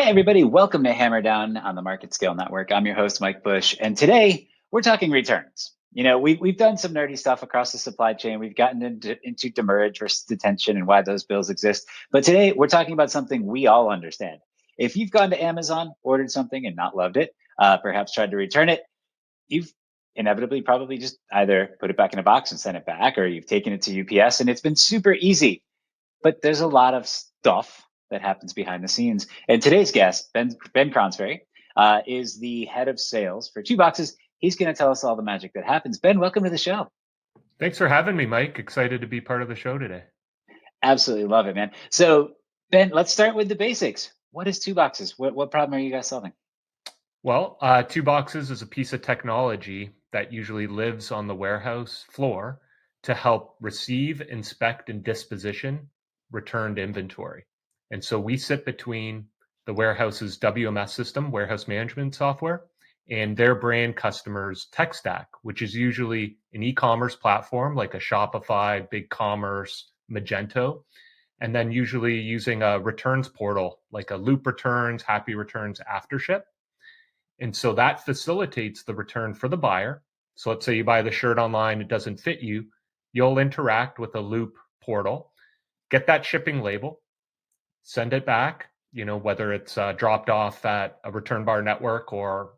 Hey, everybody, welcome to Hammer Down on the Market Scale Network. I'm your host, Mike Bush, and today we're talking returns. We've done some nerdy stuff across the supply chain. We've gotten into demurrage versus detention and why those bills exist. But today we're talking about something we all understand. If you've gone to Amazon, ordered something and not loved it, perhaps tried to return it, you've inevitably probably just either put it back in a box and sent it back, or you've taken it to UPS and it's been super easy. But there's a lot of stuff that happens behind the scenes. And today's guest, Ben Cronsberry, is the head of sales for Two Boxes. He's going to tell us all the magic that happens. Ben, welcome to the show. Thanks for having me, Mike. Excited to be part of the show today. Absolutely love it, man. So, Ben, let's start with the basics. What is Two Boxes? What problem are you guys solving? Well, Two Boxes is a piece of technology that usually lives on the warehouse floor to help receive, inspect, and disposition returned inventory. And so we sit between the warehouse's WMS system, warehouse management software, and their brand customers' tech stack, which is usually an e-commerce platform like a Shopify, BigCommerce, Magento, and then usually using a returns portal like a Loop Returns, Happy Returns, Aftership. And so that facilitates the return for the buyer. So let's say you buy the shirt online, it doesn't fit you. You'll interact with a Loop portal, get that shipping label, send it back, whether it's dropped off at a return bar network or,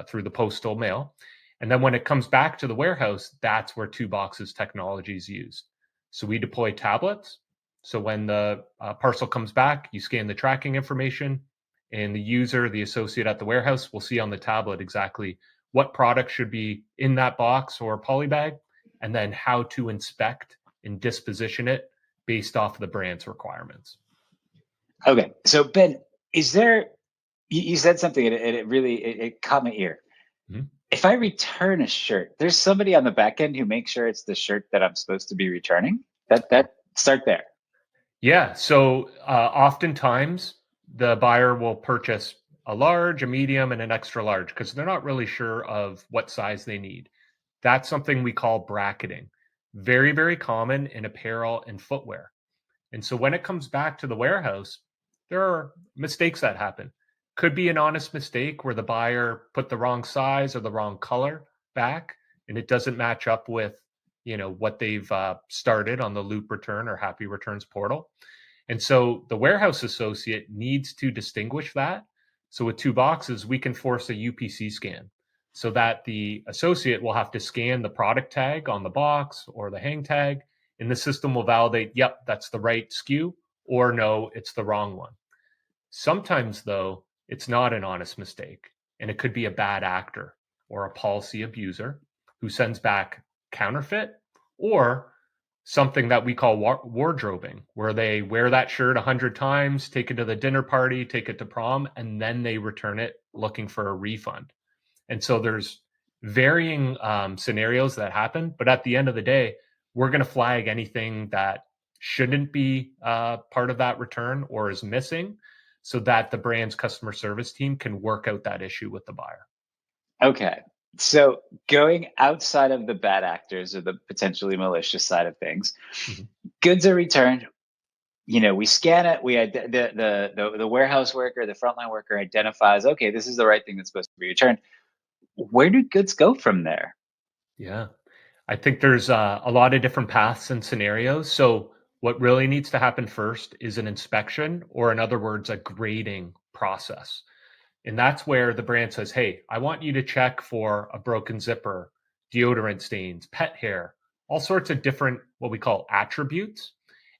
through the postal mail. And then when it comes back to the warehouse, that's where Two Boxes technology is used. So we deploy tablets. So when the parcel comes back, you scan the tracking information, and the user, the associate at the warehouse, will see on the tablet exactly what product should be in that box or poly bag, and then how to inspect and disposition it based off of the brand's requirements. Okay, so Ben, you said something and it really caught my ear. Mm-hmm. If I return a shirt, there's somebody on the back end who makes sure it's the shirt that I'm supposed to be returning. That start there. Yeah, so oftentimes the buyer will purchase a large, a medium, and an extra large because they're not really sure of what size they need. That's something we call bracketing. Very, very common in apparel and footwear. And so when it comes back to the warehouse, there are mistakes that happen. Could be an honest mistake where the buyer put the wrong size or the wrong color back, and it doesn't match up with what they've started on the Loop Return or Happy Returns portal. And so the warehouse associate needs to distinguish that. So with Two Boxes, we can force a UPC scan so that the associate will have to scan the product tag on the box or the hang tag, and the system will validate, yep, that's the right SKU, or no, it's the wrong one. Sometimes, though, it's not an honest mistake, and it could be a bad actor or a policy abuser who sends back counterfeit, or something that we call wardrobing, where they wear that shirt 100 times, take it to the dinner party, take it to prom, and then they return it looking for a refund. And so there's varying scenarios that happen, but at the end of the day, we're going to flag anything that shouldn't be part of that return or is missing, so that the brand's customer service team can work out that issue with the buyer. Okay. So going outside of the bad actors or the potentially malicious side of things, mm-hmm. Goods are returned. We scan it. The warehouse worker, the frontline worker identifies, okay, this is the right thing that's supposed to be returned. Where do goods go from there? Yeah, I think there's a lot of different paths and scenarios. So what really needs to happen first is an inspection, or in other words, a grading process. And that's where the brand says, hey, I want you to check for a broken zipper, deodorant stains, pet hair, all sorts of different, what we call attributes.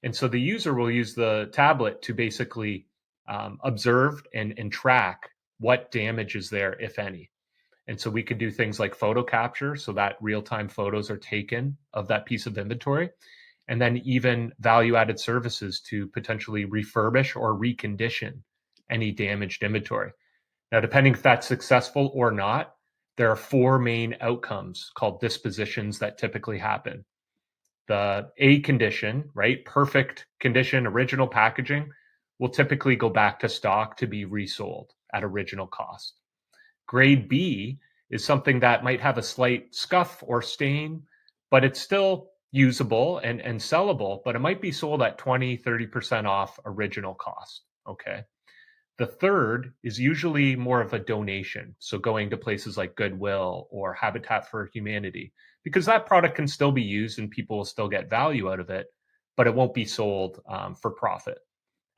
And so the user will use the tablet to basically observe and track what damage is there, if any. And so we could do things like photo capture, so that real-time photos are taken of that piece of inventory, and then even value-added services to potentially refurbish or recondition any damaged inventory. Now, depending if that's successful or not, there are four main outcomes called dispositions that typically happen. The A condition, right? Perfect condition, original packaging, will typically go back to stock to be resold at original cost. Grade B is something that might have a slight scuff or stain, but it's still usable and sellable, but it might be sold at 20, 30% off original cost. Okay. The third is usually more of a donation. So going to places like Goodwill or Habitat for Humanity, because that product can still be used and people will still get value out of it, but it won't be sold for profit.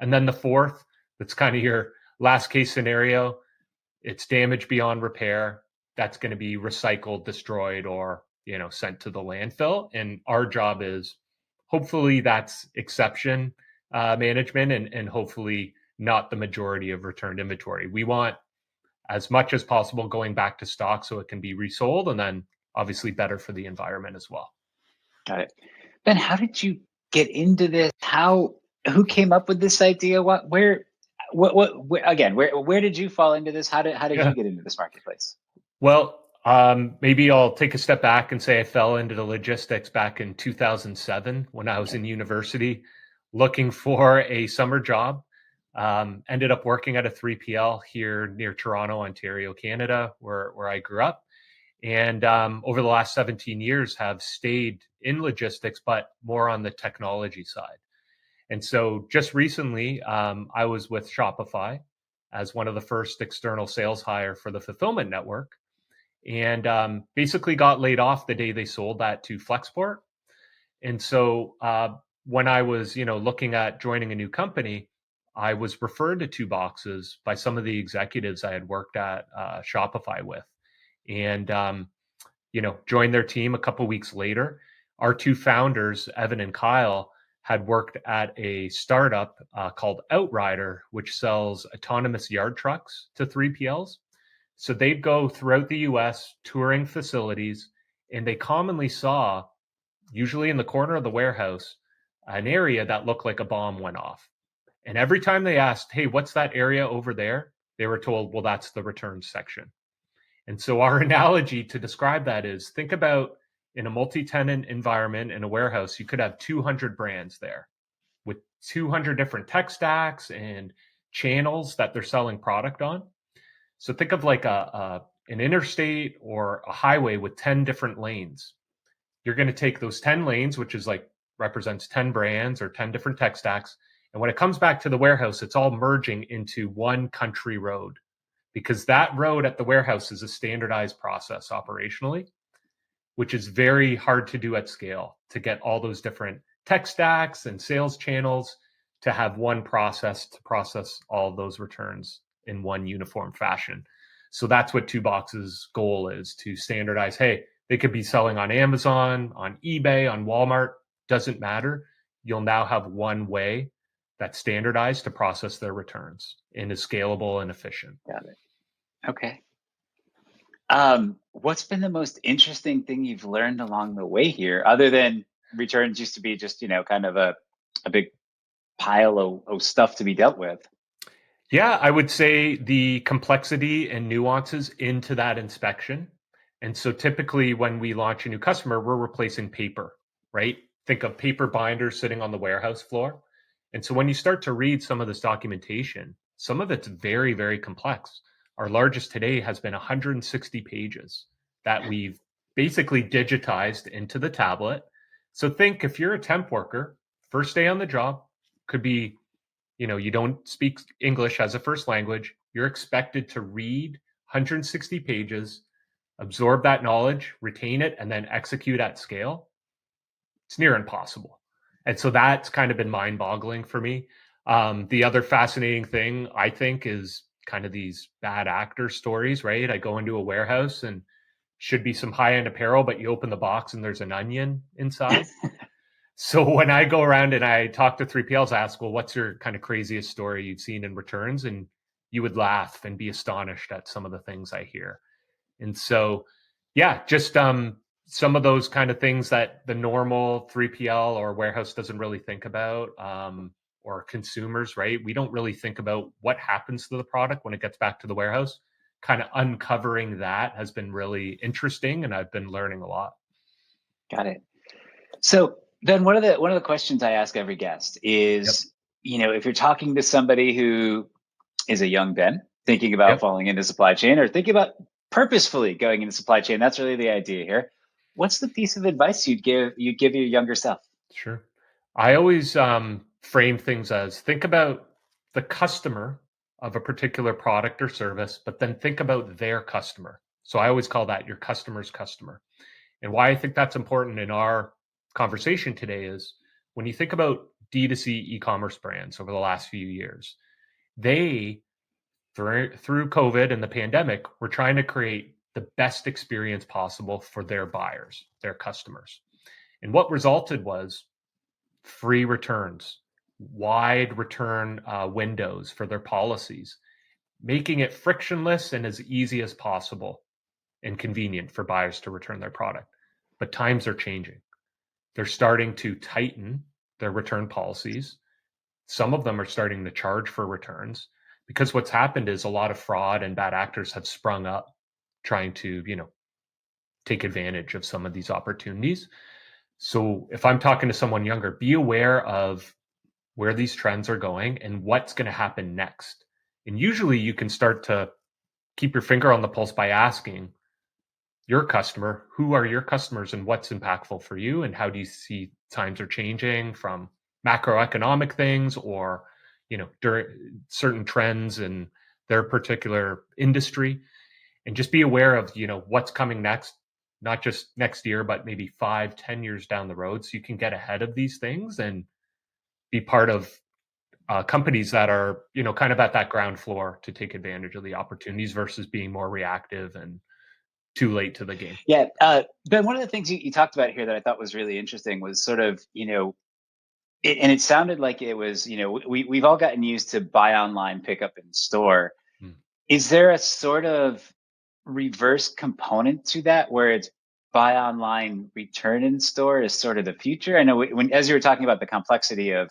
And then the fourth, that's kind of your last case scenario. It's damage beyond repair. That's going to be recycled, destroyed, or sent to the landfill. And our job is hopefully that's exception management, and hopefully not the majority of returned inventory. We want as much as possible going back to stock so it can be resold, and then obviously better for the environment as well. Got it. Ben, how did you get into this? Who came up with this idea? Where did you fall into this? How did you get into this marketplace? Well, maybe I'll take a step back and say I fell into the logistics back in 2007 when I was in university looking for a summer job. Ended up working at a 3PL here near Toronto, Ontario, Canada, where I grew up. And over the last 17 years have stayed in logistics, but more on the technology side. And so just recently, I was with Shopify as one of the first external sales hire for the fulfillment network, and basically got laid off the day they sold that to Flexport. And so when I was, looking at joining a new company, I was referred to Two Boxes by some of the executives I had worked at Shopify with, and joined their team a couple weeks later. Our two founders, Evan and Kyle, had worked at a startup called Outrider, which sells autonomous yard trucks to 3PLs. So they'd go throughout the US touring facilities, and they commonly saw, usually in the corner of the warehouse, an area that looked like a bomb went off. And every time they asked, hey, what's that area over there? They were told, well, that's the returns section. And so our analogy to describe that is, think about in a multi-tenant environment in a warehouse, you could have 200 brands there with 200 different tech stacks and channels that they're selling product on. So think of like an interstate or a highway with 10 different lanes. You're going to take those 10 lanes, which is like represents 10 brands or 10 different tech stacks. And when it comes back to the warehouse, it's all merging into one country road, because that road at the warehouse is a standardized process operationally, which is very hard to do at scale, to get all those different tech stacks and sales channels to have one process to process all of those returns in one uniform fashion. So that's what Two Boxes' goal is, to standardize. Hey, they could be selling on Amazon, on eBay, on Walmart, doesn't matter. You'll now have one way that's standardized to process their returns and is scalable and efficient. Got it. Okay. What's been the most interesting thing you've learned along the way here, other than returns used to be just, kind of a big pile of stuff to be dealt with? Yeah, I would say the complexity and nuances into that inspection. And so typically when we launch a new customer, we're replacing paper, right? Think of paper binders sitting on the warehouse floor. And so when you start to read some of this documentation, some of it's very, very complex. Our largest today has been 160 pages that we've basically digitized into the tablet. So think, if you're a temp worker, first day on the job, could be, you don't speak English as a first language, you're expected to read 160 pages, absorb that knowledge, retain it, and then execute at scale. It's near impossible. And so that's kind of been mind-boggling for me. The other fascinating thing, I think, is kind of these bad actor stories, right? I go into a warehouse and should be some high-end apparel, but you open the box and there's an onion inside. So when I go around and I talk to 3PLs, I ask, well, what's your kind of craziest story you've seen in returns? And you would laugh and be astonished at some of the things I hear. And so, yeah, just some of those kind of things that the normal 3PL or warehouse doesn't really think about, or consumers, right? We don't really think about what happens to the product when it gets back to the warehouse. Kind of uncovering that has been really interesting, and I've been learning a lot. Got it. So then one of the questions I ask every guest is, if you're talking to somebody who is a young Ben thinking about falling into supply chain, or thinking about purposefully going into supply chain, that's really the idea here. What's the piece of advice you'd give your younger self? Sure. I always frame things as, think about the customer of a particular product or service, but then think about their customer. So I always call that your customer's customer. And why I think that's important in our conversation today is when you think about D2C e-commerce brands over the last few years, they, through COVID and the pandemic, were trying to create the best experience possible for their buyers, their customers. And what resulted was free returns, wide return windows for their policies, making it frictionless and as easy as possible and convenient for buyers to return their product. But times are changing. They're starting to tighten their return policies. Some of them are starting to charge for returns because what's happened is a lot of fraud and bad actors have sprung up trying to, take advantage of some of these opportunities. So if I'm talking to someone younger, be aware of where these trends are going and what's going to happen next. And usually you can start to keep your finger on the pulse by asking your customer, who are your customers and what's impactful for you? And how do you see times are changing from macroeconomic things or, during certain trends in their particular industry? And just be aware of, what's coming next, not just next year, but maybe 5-10 years down the road. So you can get ahead of these things and be part of companies that are, kind of at that ground floor to take advantage of the opportunities versus being more reactive and too late to the game. Yeah. Ben, one of the things you talked about here that I thought was really interesting was sort of, and it sounded like it was, we've all gotten used to buy online, pick up in store. Is there a sort of reverse component to that where it's buy online, return in store is sort of the future? I know when, as you were talking about the complexity of,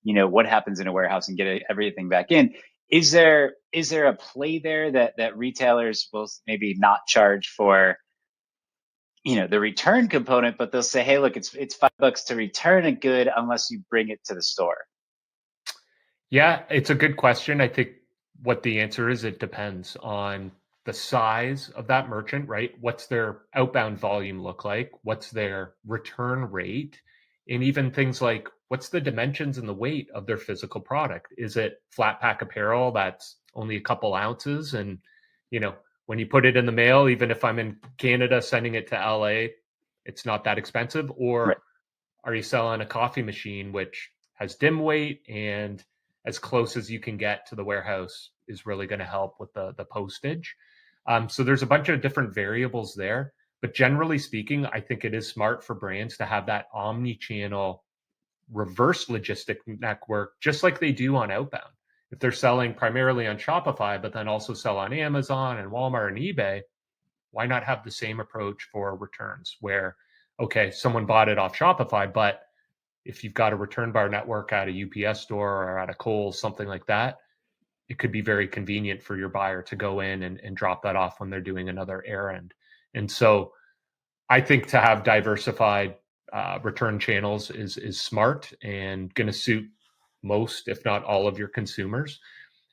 what happens in a warehouse and get everything back in, is there a play there that retailers will maybe not charge for, the return component, but they'll say, hey, look, it's $5 to return a good unless you bring it to the store? Yeah, it's a good question. I think what the answer is, it depends on the size of that merchant, right? What's their outbound volume look like? What's their return rate? And even things like what's the dimensions and the weight of their physical product? Is it flat pack apparel that's only a couple ounces? And, when you put it in the mail, even if I'm in Canada sending it to LA, it's not that expensive. Or Right. are you selling a coffee machine, which has dim weight and as close as you can get to the warehouse is really going to help with the postage. So there's a bunch of different variables there. But generally speaking, I think it is smart for brands to have that omni-channel reverse logistic network, just like they do on outbound. If they're selling primarily on Shopify, but then also sell on Amazon and Walmart and eBay, why not have the same approach for returns where, okay, someone bought it off Shopify, but if you've got a return bar network at a UPS store or at a Kohl's, something like that, it could be very convenient for your buyer to go in and drop that off when they're doing another errand. And so I think to have diversified return channels is smart and going to suit most, if not all, of your consumers.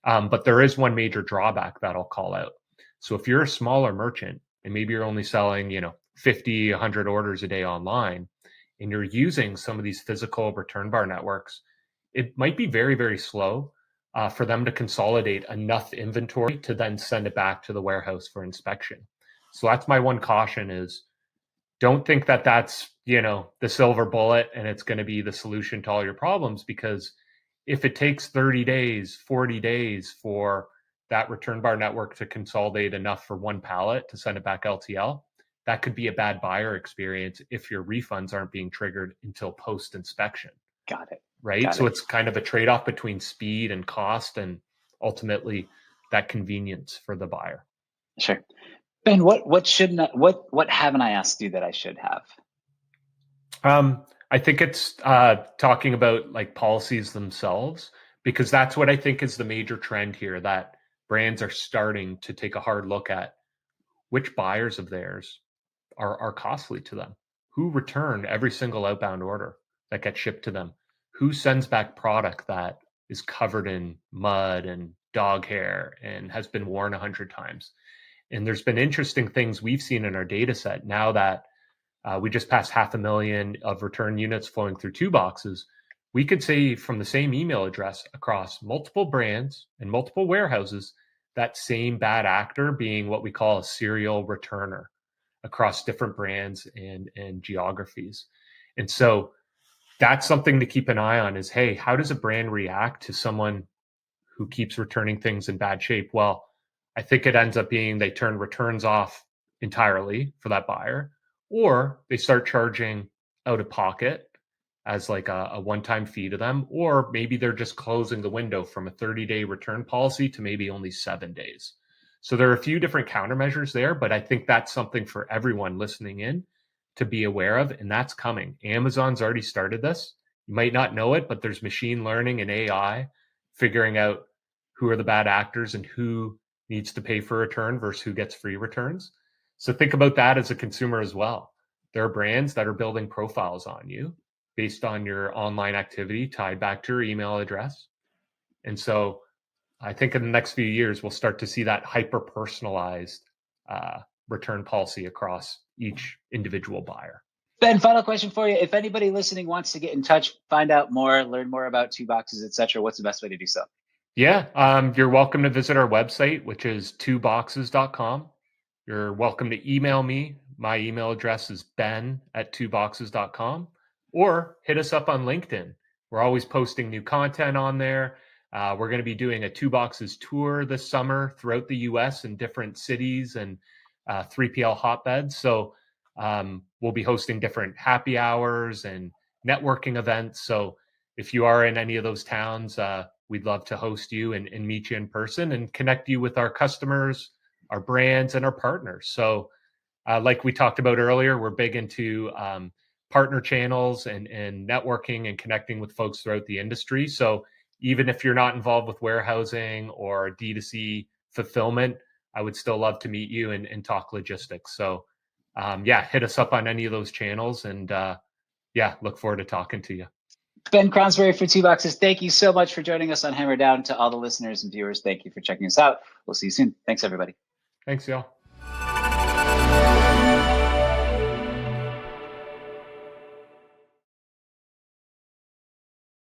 But there is one major drawback that I'll call out. So if you're a smaller merchant and maybe you're only selling, 50, 100 orders a day online, and you're using some of these physical return bar networks, it might be very, very slow for them to consolidate enough inventory to then send it back to the warehouse for inspection. So that's my one caution is don't think that that's, the silver bullet and it's going to be the solution to all your problems, because if it takes 30 days, 40 days for that return bar network to consolidate enough for one pallet to send it back LTL, that could be a bad buyer experience if your refunds aren't being triggered until post-inspection. Got it. Right? So it's kind of a trade-off between speed and cost and ultimately that convenience for the buyer. Sure. Ben, what haven't I asked you that I should have? I think it's talking about like policies themselves, because that's what I think is the major trend here, that brands are starting to take a hard look at which buyers of theirs are costly to them, who return every single outbound order that gets shipped to them, who sends back product that is covered in mud and dog hair and has been worn 100 times. And there's been interesting things we've seen in our data set now that we just passed 500,000 of return units flowing through 2 boxes. we could say from the same email address across multiple brands and multiple warehouses, that same bad actor being what we call a serial returner across different brands and geographies. And so that's something to keep an eye on is, hey, how does a brand react to someone who keeps returning things in bad shape? Well, I think it ends up being they turn returns off entirely for that buyer, or they start charging out of pocket as like a one-time fee to them, or maybe they're just closing the window from a 30-day return policy to maybe only 7 days. So there are a few different countermeasures there, but I think that's something for everyone listening in to be aware of, and that's coming. Amazon's already started this. You might not know it, but there's machine learning and AI figuring out who are the bad actors and who needs to pay for a return versus who gets free returns. So think about that as a consumer as well. There are brands that are building profiles on you based on your online activity tied back to your email address. And so I think in the next few years, we'll start to see that hyper-personalized return policy across each individual buyer. Ben, final question for you. If anybody listening wants to get in touch, find out more, learn more about 2boxes, etc., what's the best way to do so? Yeah, you're welcome to visit our website, which is 2boxes.com. You're welcome to email me. My email address is ben@2boxes.com, or hit us up on LinkedIn. We're always posting new content on there. We're going to be doing a 2boxes tour this summer throughout the US in different cities and 3PL hotbeds. So we'll be hosting different happy hours and networking events. So if you are in any of those towns, we'd love to host you and meet you in person and connect you with our customers, our brands, and our partners. So like we talked about earlier, we're big into partner channels and networking and connecting with folks throughout the industry. So even if you're not involved with warehousing or D2C fulfillment, I would still love to meet you and talk logistics. So hit us up on any of those channels, and look forward to talking to you. Ben Cronsberry for 2boxes, thank you so much for joining us on Hammer Down. To all the listeners and viewers, thank you for checking us out. We'll see you soon. Thanks, everybody. Thanks, y'all.